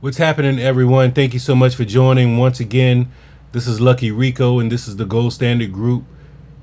What's happening, everyone? Thank you so much for joining once again. This is Lucky Rico, and this is the Gold Standard Group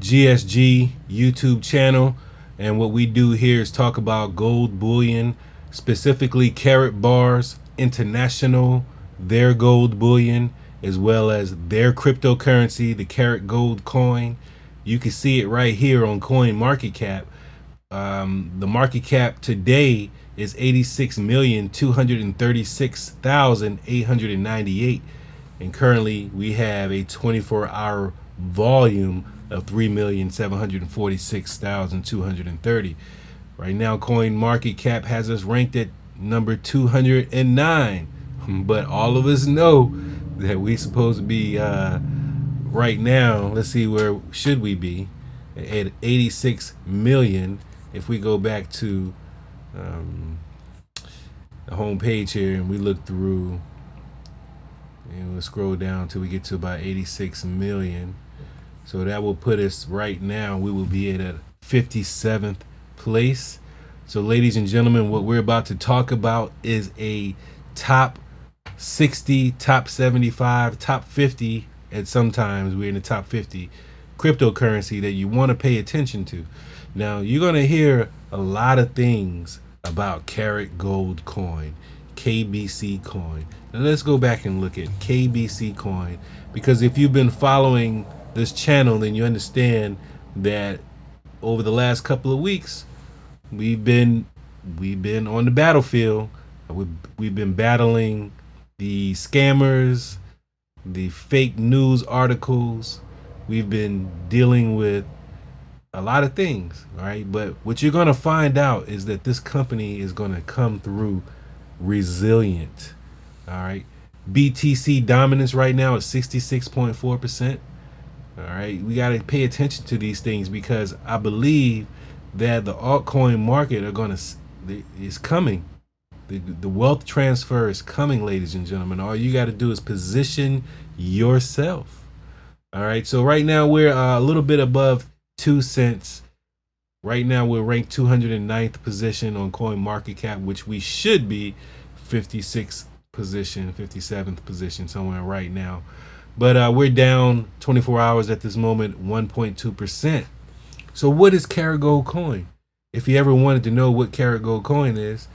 GSG YouTube channel. And what we do here is talk about gold bullion, specifically KaratBars International, their gold bullion, as well as their cryptocurrency, the KaratGold coin. You can see it right here on CoinMarketCap. The market cap today is 86,236,898, and currently we have a 24-hour volume of 3,746,230. Right now, CoinMarketCap has us ranked at number 209, but all of us know that we supposed to be right now. Let's see, where should we be? At 86 million. If we go back to the home page here and we look through, and we'll scroll down till we get to about 86 million. So that will put us right now, we will be at a 57th place. So ladies and gentlemen, what we're about to talk about is a top 60, top 75, top 50, and sometimes we're in the top 50 cryptocurrency that you want to pay attention to. Now, you're going to hear a lot of things about KaratGold coin, KBC coin. Now, let's go back and look at KBC coin, because if you've been following this channel, then you understand that over the last couple of weeks, we've been on the battlefield. We've been battling the scammers, the fake news articles. We've been dealing with a lot of things, all right? But what you're going to find out is that this company is going to come through resilient, all right? BTC dominance right now is 66.4%, all right? We got to pay attention to these things, because I believe that the altcoin market is coming. The wealth transfer is coming, ladies and gentlemen. All you got to do is position yourself. All right, so right now we're a little bit above 2 cents. Right now we're ranked 209th position on CoinMarketCap, which we should be 56th position, 57th position, somewhere right now. But we're down 24 hours at this moment, 1.2%. So what is KaratGold coin? If you ever wanted to know what KaratGold coin is,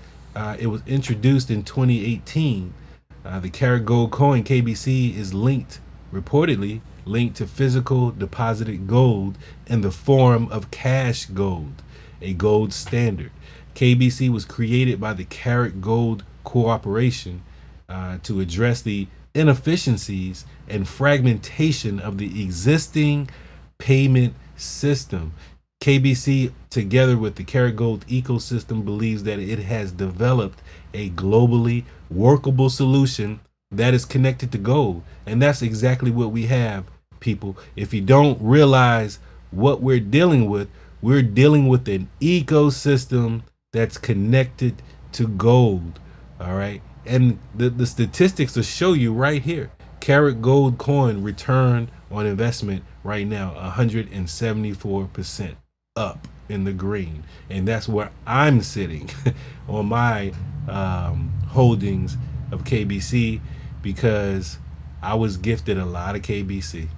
it was introduced in 2018. The KaratGold coin, KBC, is reportedly linked to physical deposited gold in the form of CashGold, a gold standard. KBC was created by the KaratGold Corporation to address the inefficiencies and fragmentation of the existing payment system. KBC, together with the KaratGold ecosystem, believes that it has developed a globally workable solution that is connected to gold. And that's exactly what we have, people. If you don't realize what we're dealing with an ecosystem that's connected to gold. All right. And the statistics will show you right here. KaratGold coin return on investment right now, 174% up in the green. And that's where I'm sitting on my holdings of KBC, because I was gifted a lot of KBC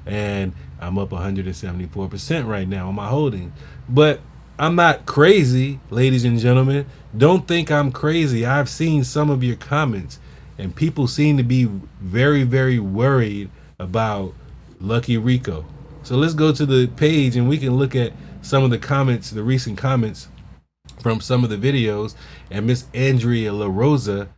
and I'm up 174% right now on my holdings. But I'm not crazy, ladies and gentlemen. Don't think I'm crazy. I've seen some of your comments, and people seem to be very, very worried about Lucky Rico. So let's go to the page and we can look at some of the comments, the recent comments from some of the videos. And Miss Andrea La Rosa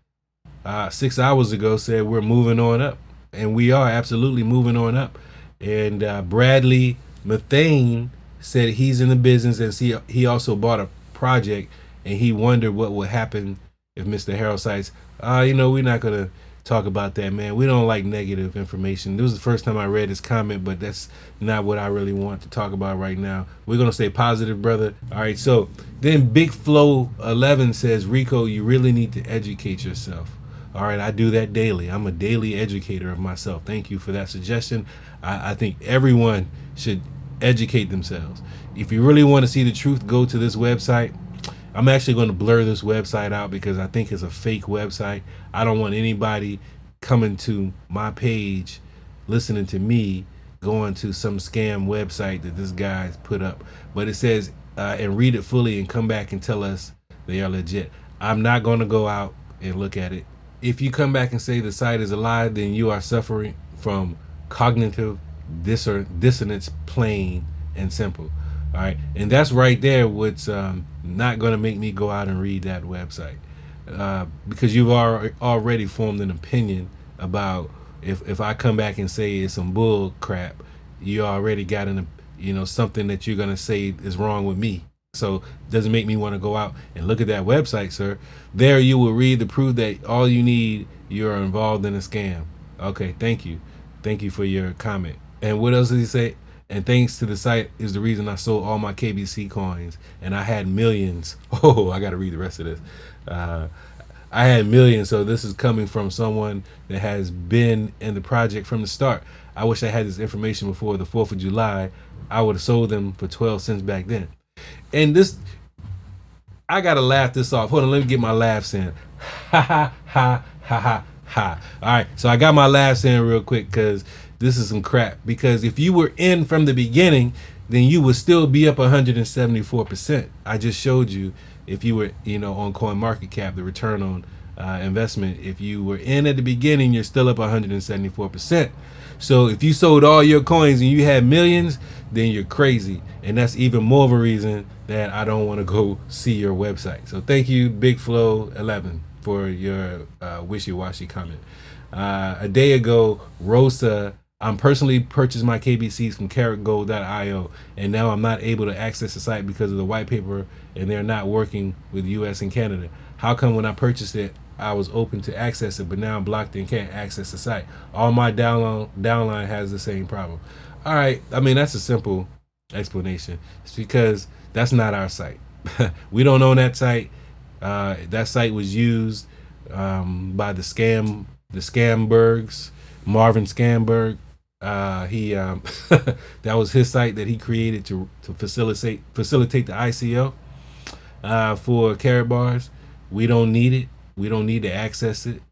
6 hours ago said we're moving on up, and we are absolutely moving on up. And Bradley Methane said he's in the business, and he also bought a project, and he wondered what would happen if Mr. Harald Seiz. We're not gonna talk about that, man. We don't like negative information. This was the first time I read his comment, but that's not what I really want to talk about right now. We're gonna stay positive, brother. All right, so then Big Flow 11 says, Rico, you really need to educate yourself. All right, I do that daily. I'm a daily educator of myself. Thank you for that suggestion. I think everyone should educate themselves. If you really want to see the truth, go to this website. I'm actually going to blur this website out because I think it's a fake website. I don't want anybody coming to my page, listening to me, going to some scam website that this guy's put up. But it says, and read it fully and come back and tell us they are legit. I'm not going to go out and look at it. If you come back and say the site is a lie, then you are suffering from cognitive dissonance, plain and simple. All right, and that's right there what's not going to make me go out and read that website, because you've already formed an opinion about if I come back and say it's some bull crap, you already got something that you're going to say is wrong with me. So it doesn't make me want to go out and look at that website, sir. There you will read the proof that all you need, you're involved in a scam. Okay, thank you. Thank you for your comment. And what else did he say? And thanks to the site is the reason I sold all my KBC coins and I had millions. Oh, I got to read the rest of this. I had millions, so this is coming from someone that has been in the project from the start. I wish I had this information before the 4th of July. I would have sold them for 12 cents back then. And this, I got to laugh this off. Hold on, let me get my laughs in. Ha, ha, ha, ha, ha, ha. All right, so I got my laughs in real quick because this is some crap. Because if you were in from the beginning, then you would still be up 174%. I just showed you if you were, on CoinMarketCap, the return on investment. If you were in at the beginning, you're still up 174%. So if you sold all your coins and you had millions, then you're crazy. And that's even more of a reason that I don't want to go see your website. So thank you, Big Flow 11, for your wishy-washy comment. A day ago, Rosa, I'm personally purchased my KBCs from KaratGold.io, and now I'm not able to access the site because of the white paper, and they're not working with US and Canada. How come when I purchased it, I was open to access it, but now I'm blocked and can't access the site? All my downline has the same problem. All right, I mean, that's a simple explanation. It's because that's not our site. We don't own that site. That site was used by the Scambergs, Marvin Scamberg. That was his site that he created to facilitate the ICO for KaratBars. We don't need it. We don't need to access it.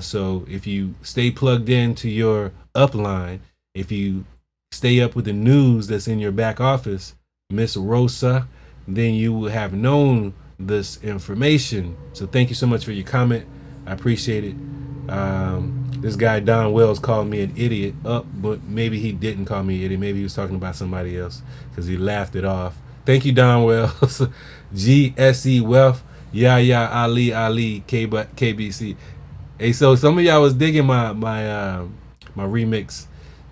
So if you stay plugged into your upline, if you stay up with the news that's in your back office, Miss Rosa, then you will have known this information. So thank you so much for your comment. I appreciate it. This guy Don Wells called me an idiot, but maybe he didn't call me an idiot. Maybe he was talking about somebody else because he laughed it off. Thank you, Don Wells. GSE Wealth, yeah, Ali, KBC. Hey, so some of y'all was digging my remix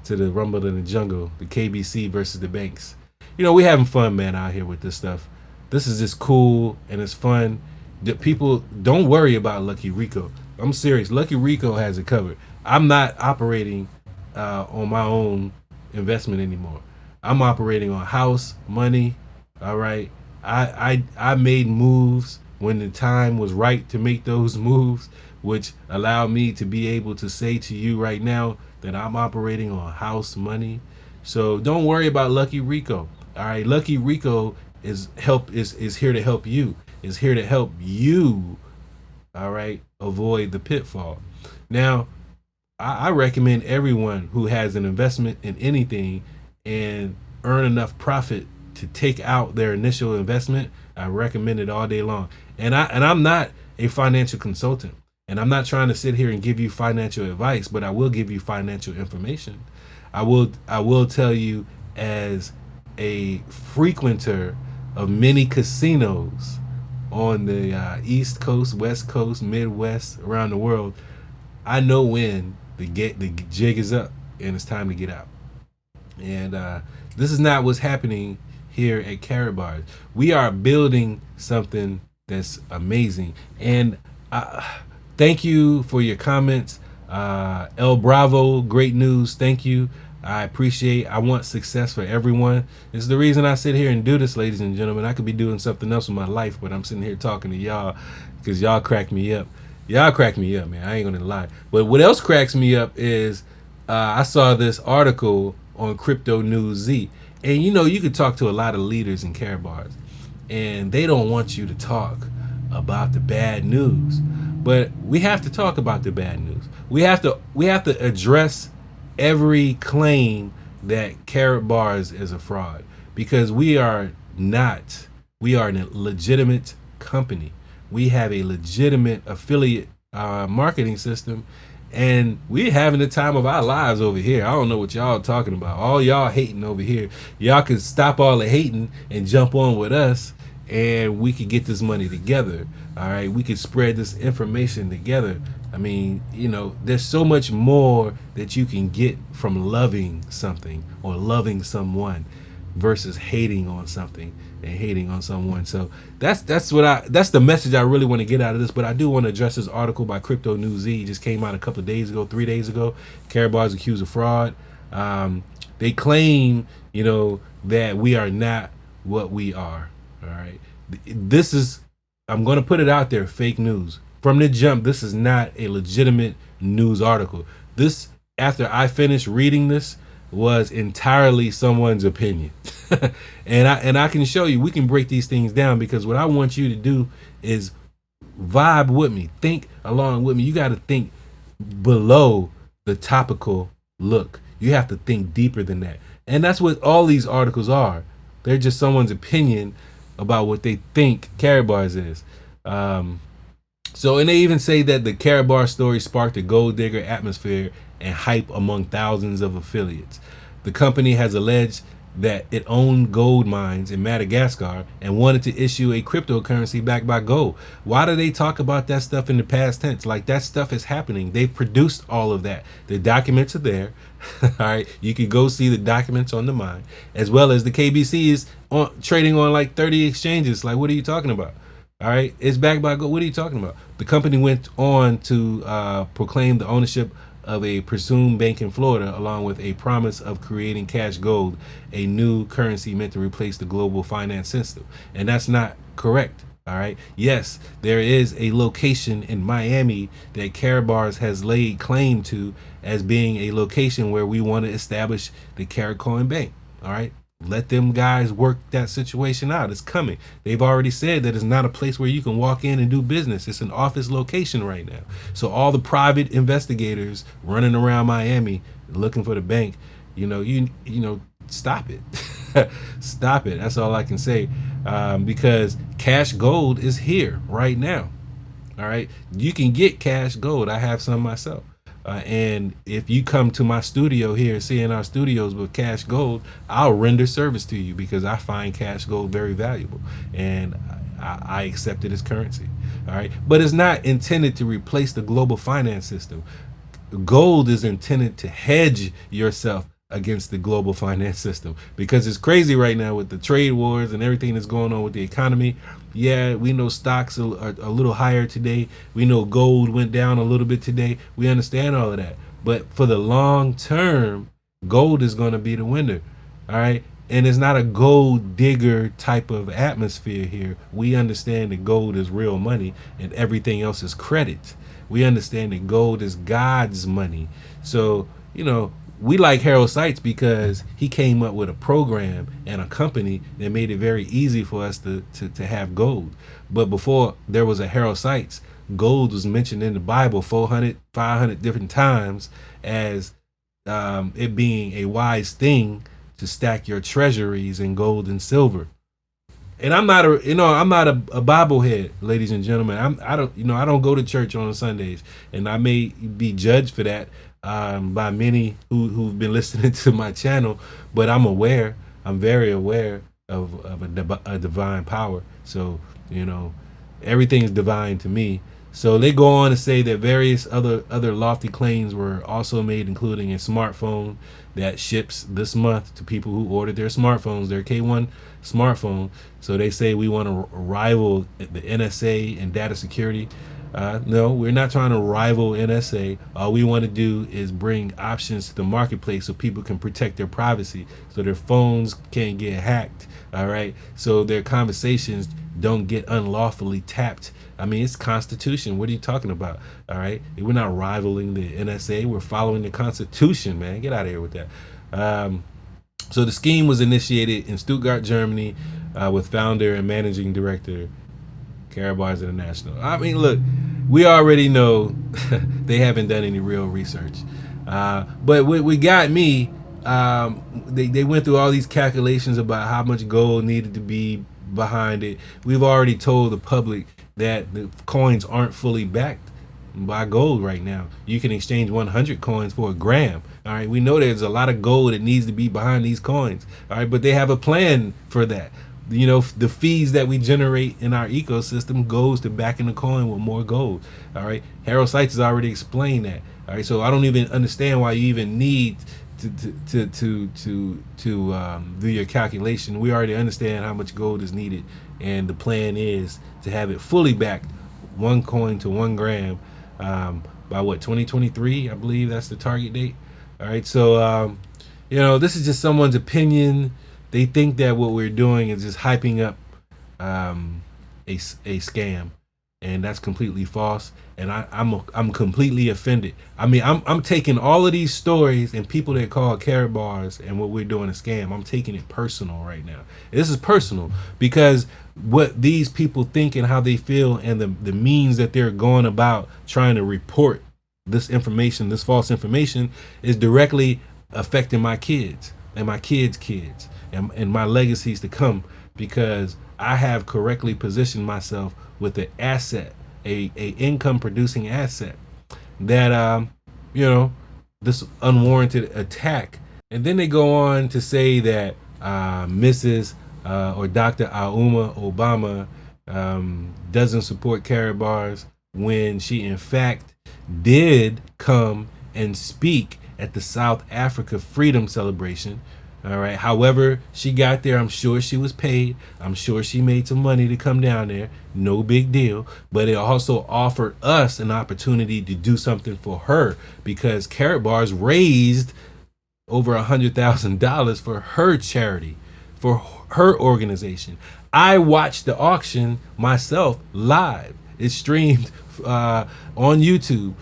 to the Rumble in the Jungle, the KBC versus the banks. We having fun, man, out here with this stuff. This is just cool and it's fun. The people don't worry about Lucky Rico. I'm serious. Lucky Rico has it covered. I'm not operating on my own investment anymore. I'm operating on house money. All right. I made moves when the time was right to make those moves, which allowed me to be able to say to you right now that I'm operating on house money. So don't worry about Lucky Rico. All right. Lucky Rico is here to help you. Is here to help you. All right. Avoid the pitfall. Now, I recommend everyone who has an investment in anything and earn enough profit to take out their initial investment. I recommend it all day long. And I'm not a financial consultant, and I'm not trying to sit here and give you financial advice, but I will give you financial information. I will tell you, as a frequenter of many casinos on the East Coast, West Coast, Midwest, around the world, I know when the jig is up and it's time to get out. And this is not what's happening here at KaratBars. We are building something that's amazing. And thank you for your comments. El Bravo, great news. Thank you. I appreciate. I want success for everyone. This is the reason I sit here and do this, ladies and gentlemen. I could be doing something else with my life, but I'm sitting here talking to y'all because y'all crack me up. Y'all crack me up, man. I ain't gonna lie. But what else cracks me up is I saw this article on Crypto News Z, and you could talk to a lot of leaders in KaratBars, and they don't want you to talk about the bad news. But we have to talk about the bad news. We have to address every claim that KaratBars is a fraud, because we are not. We are a legitimate company. We have a legitimate affiliate marketing system, and we're having the time of our lives over here. I don't know what y'all talking about. All y'all hating over here. Y'all can stop all the hating and jump on with us, and we could get this money together. All right, we could spread this information together. I mean, you know, there's so much more that you can get from loving something or loving someone versus hating on something and hating on someone. So that's the message I really want to get out of this. But I do want to address this article by Crypto News Z. It just came out a couple of days ago, 3 days ago. KaratBars accused of fraud. They claim, you know, that we are not what we are. All right, this is, I'm going to put it out there, fake news from the jump. This is not a legitimate news article. This, after I finished reading this, was entirely someone's opinion. and I can show you, we can break these things down, because what I want you to do is vibe with me, think along with me. You got to think below the topical look. You have to think deeper than that. And that's what all these articles are. They're just someone's opinion about what they think KaratBars is. So, and they even say that the KaratBars story sparked a gold digger atmosphere and hype among thousands of affiliates. The company has alleged that it owned gold mines in Madagascar and wanted to issue a cryptocurrency backed by gold. Why do they talk about that stuff in the past tense? Like, that stuff is happening. They've produced all of that. The documents are there. All right, you can go see the documents on the mine, as well as the KBC is trading on like 30 exchanges. Like, what are you talking about? All right, it's backed by gold. What are you talking about? The company went on to proclaim the ownership of a presumed bank in Florida, along with a promise of creating CashGold, a new currency meant to replace the global finance system. And that's not correct. All right. Yes, there is a location in Miami that KaratBars has laid claim to as being a location where we want to establish the Karat Coin Bank. All right. Let them guys work that situation out. It's coming. They've already said that it's not a place where you can walk in and do business. It's an office location right now. So all the private investigators running around Miami looking for the bank, you know, stop it. Stop it. That's all I can say. Because CashGold is here right now. All right. You can get CashGold. I have some myself. And if you come to my studio here, see in our studios with CashGold, I'll render service to you, because I find CashGold very valuable, and I accept it as currency. All right. But it's not intended to replace the global finance system. Gold is intended to hedge yourself against the global finance system, because it's crazy right now with the trade wars and everything that's going on with the economy. Yeah, we know stocks are a little higher today. We know gold went down a little bit today. We understand all of that. But for the long term, gold is going to be the winner. All right. And it's not a gold digger type of atmosphere here. We understand that gold is real money and everything else is credit. We understand that gold is God's money. So, you know, we like Harald Seiz because he came up with a program and a company that made it very easy for us to have gold. But before there was a Harald Seiz, gold was mentioned in the Bible 400, 500 different times as it being a wise thing to stack your treasuries in gold and silver. And I'm not a Biblehead, ladies and gentlemen. I don't go to church on Sundays, and I may be judged for that by many who've been listening to my channel, but I'm very aware of a divine power. So, you know, everything is divine to me. So they go on to say that various other lofty claims were also made, including a smartphone that ships this month to people who ordered their smartphones, their K1 smartphone. So they say we want to rival the NSA in data security. No, we're not trying to rival NSA. All we want to do is bring options to the marketplace so people can protect their privacy, so their phones can't get hacked. All right, so their conversations don't get unlawfully tapped. I mean, it's Constitution. What are you talking about? All right, we're not rivaling the NSA. We're following the Constitution, man. Get out of here with that. So the scheme was initiated in Stuttgart, Germany, with founder and managing director, KaratBars International. I mean, look, we already know they haven't done any real research. But what got me, they went through all these calculations about how much gold needed to be behind it. We've already told the public that the coins aren't fully backed by gold right now. You can exchange 100 coins for a gram. All right, we know there's a lot of gold that needs to be behind these coins. All right, but they have a plan for that. You know, the fees that we generate in our ecosystem goes to backing the coin with more gold. All right, Harald Seiz has already explained that. All right, so I don't even understand why you even need to do your calculation. We already understand how much gold is needed, and the plan is to have it fully backed, 1 coin to 1 gram, by what, 2023? I believe that's the target date. All right, so you know, this is just someone's opinion. They think that what we're doing is just hyping up a scam, and that's completely false. And I'm completely offended. I mean, I'm taking all of these stories and people that call KaratBars and what we're doing a scam. I'm taking it personal right now. This is personal because what these people think and how they feel, and the means that they're going about trying to report this information, this false information, is directly affecting my kids and my kids' kids and my legacies to come, because I have correctly positioned myself with an asset, a income producing asset that you know, this unwarranted attack. And then they go on to say that Mrs. Or Dr. Auma Obama doesn't support KaratBars, when she in fact did come and speak at the South Africa Freedom Celebration. All right. However, she got there. I'm sure she was paid. I'm sure she made some money to come down there. No big deal. But it also offered us an opportunity to do something for her, because KaratBars raised over $100,000 for her charity, for her organization. I watched the auction myself live. It's streamed on YouTube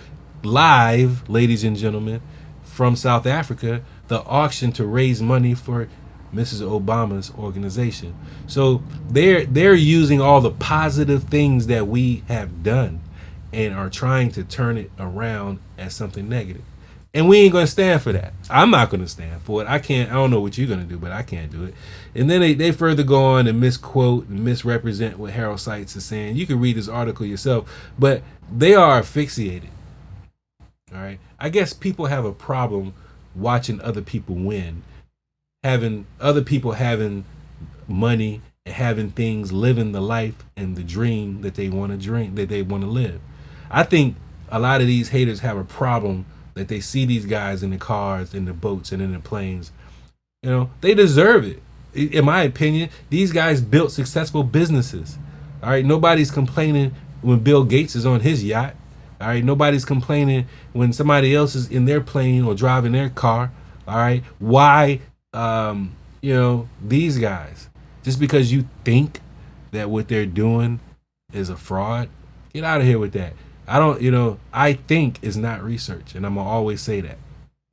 live, ladies and gentlemen, from South Africa, the auction to raise money for Mrs. Obama's organization. So they're using all the positive things that we have done and are trying to turn it around as something negative. And we ain't gonna stand for that. I'm not gonna stand for it. I don't know what you're gonna do, but I can't do it. And then they further go on and misquote and misrepresent what Harald Seiz is saying. You can read this article yourself, but they are asphyxiated. All right. I guess people have a problem watching other people win, having other people having money and having things, living the life and the dream that they want to dream, that they want to live. I think a lot of these haters have a problem that they see these guys in the cars, in the boats, and in the planes. You know, they deserve it. In my opinion, these guys built successful businesses. All right, nobody's complaining when Bill Gates is on his yacht. All right, nobody's complaining when somebody else is in their plane or driving their car. All right, why, you know, these guys, just because you think that what they're doing is a fraud, get out of here with that. I don't, you know, I think is not research, and I'm gonna always say that.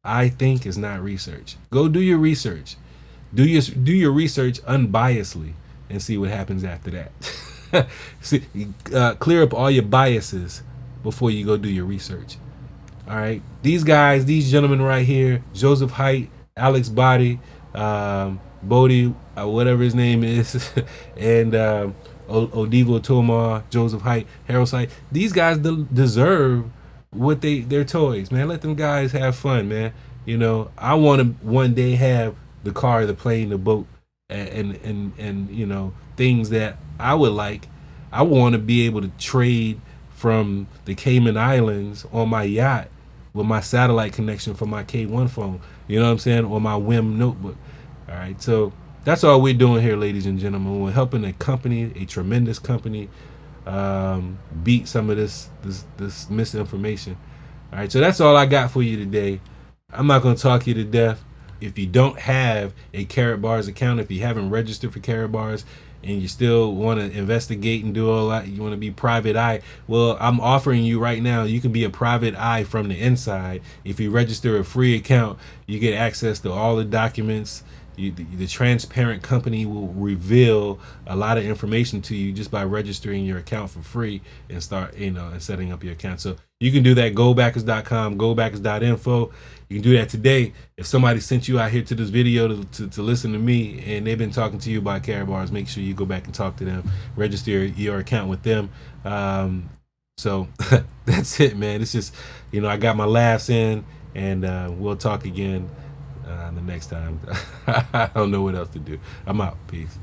I think is not research. Go do your research. Do your research unbiasedly and see what happens after that. See, clear up all your biases before you go do your research. All right, these guys, these gentlemen right here, Joseph Haidt, Alex Body, Bodie, whatever his name is, and Odivo Tomar, Joseph Haidt, Harald Seiz, these guys deserve what their toys, man. Let them guys have fun, man. You know, I want to one day have the car, the plane, the boat, and you know, things that I would like. I want to be able to trade from the Cayman Islands on my yacht with my satellite connection for my K1 phone, you know what I'm saying, or my WIM notebook. All right, so that's all we're doing here, ladies and gentlemen. We're helping a company, a tremendous company, beat some of this misinformation. All right, so that's all I got for you today. I'm not going to talk you to death. If you don't have a KaratBars account, if you haven't registered for KaratBars, and you still want to investigate and do all that, you want to be private eye, well, I'm offering you right now, you can be a private eye from the inside. If you register a free account, you get access to all the documents, The transparent company will reveal a lot of information to you just by registering your account for free and start, and setting up your account. So you can do that. Goldbackers.com, goldbackers.info. You can do that today. If somebody sent you out here to this video to listen to me and they've been talking to you about KaratBars, make sure you go back and talk to them. Register your account with them. So that's it, man. It's just, I got my laughs in, and we'll talk again the next time. I don't know what else to do. I'm out. Peace.